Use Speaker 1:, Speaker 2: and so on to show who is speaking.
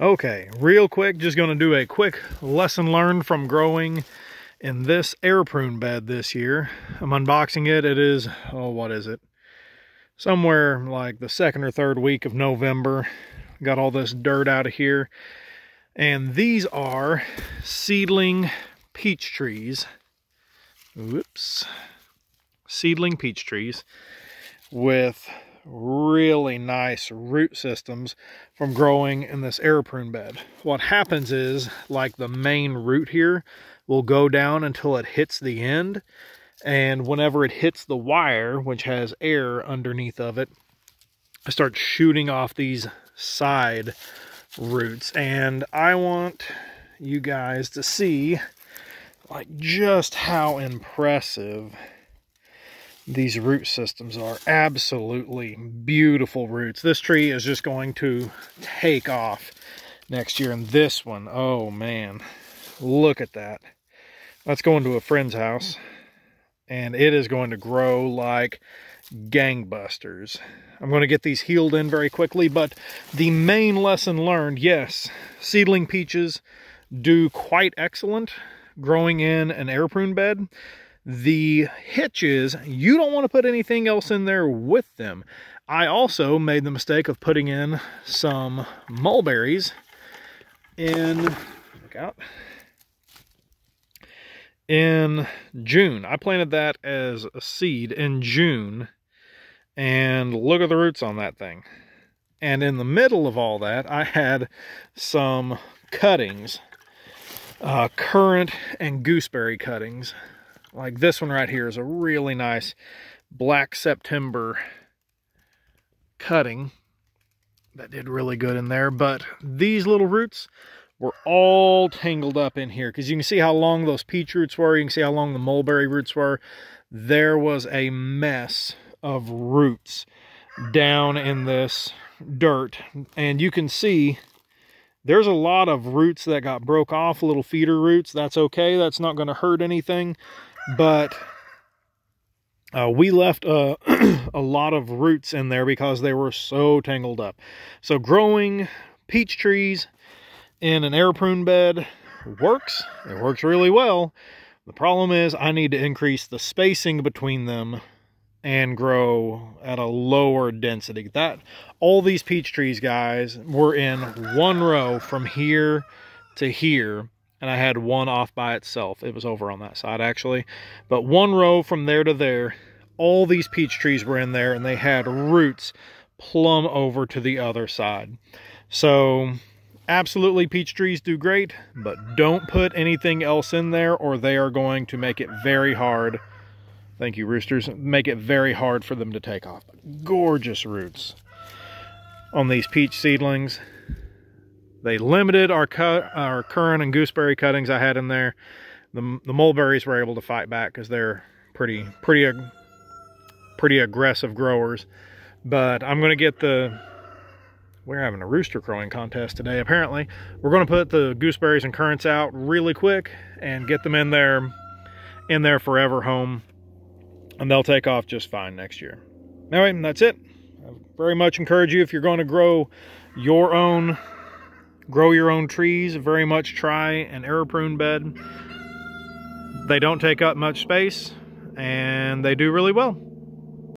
Speaker 1: Okay, real quick, just going to do a quick lesson learned from growing in this air prune bed this year. I'm unboxing it. It is, oh, what is it? Somewhere like the second or third week of November. Got all this dirt out of here. And these are seedling peach trees. Whoops. Seedling peach trees with really nice root systems from growing in this air prune bed. What happens is, like, the main root here will go down until it hits the end, and whenever it hits the wire, which has air underneath of it, it starts shooting off these side roots. And I want you guys to see, like, just how impressive these root systems are. Absolutely beautiful roots. This tree is just going to take off next year. And this one, oh man, look at that. That's going to a friend's house, and it is going to grow like gangbusters. I'm going to get these healed in very quickly, but the main lesson learned, yes, seedling peaches do quite excellent growing in an air prune bed. The hitch is you don't want to put anything else in there with them. I also made the mistake of putting in some mulberries in, look out, in June. I planted that as a seed in June, and look at the roots on that thing. And in the middle of all that, I had some cuttings, currant and gooseberry cuttings. Like this one right here is a really nice Black September cutting that did really good in there. But these little roots were all tangled up in here, because you can see how long those peach roots were. You can see how long the mulberry roots were. There was a mess of roots down in this dirt, and you can see there's a lot of roots that got broke off, little feeder roots. That's okay. That's not going to hurt anything. But we left a lot of roots in there because they were so tangled up. So growing peach trees in an air prune bed works. It works really well. The problem is I need to increase the spacing between them and grow at a lower density. All these peach trees, guys, were in one row from here to here. And I had one off by itself. It was over on that side, actually. But one row from there to there, all these peach trees were in there, and they had roots plumb over to the other side. So, absolutely, peach trees do great, but don't put anything else in there, or they are going to make it very hard. Thank you, roosters. Make it very hard for them to take off. Gorgeous roots on these peach seedlings. They limited our currant and gooseberry cuttings I had in there. The mulberries were able to fight back because they're pretty aggressive growers. But I'm going to get we're having a rooster crowing contest today, apparently. We're going to put the gooseberries and currants out really quick and get them in their forever home. And they'll take off just fine next year. Anyway, that's it. I very much encourage you, if you're going to grow your own trees, very much try an air prune bed. They don't take up much space, and they do really well.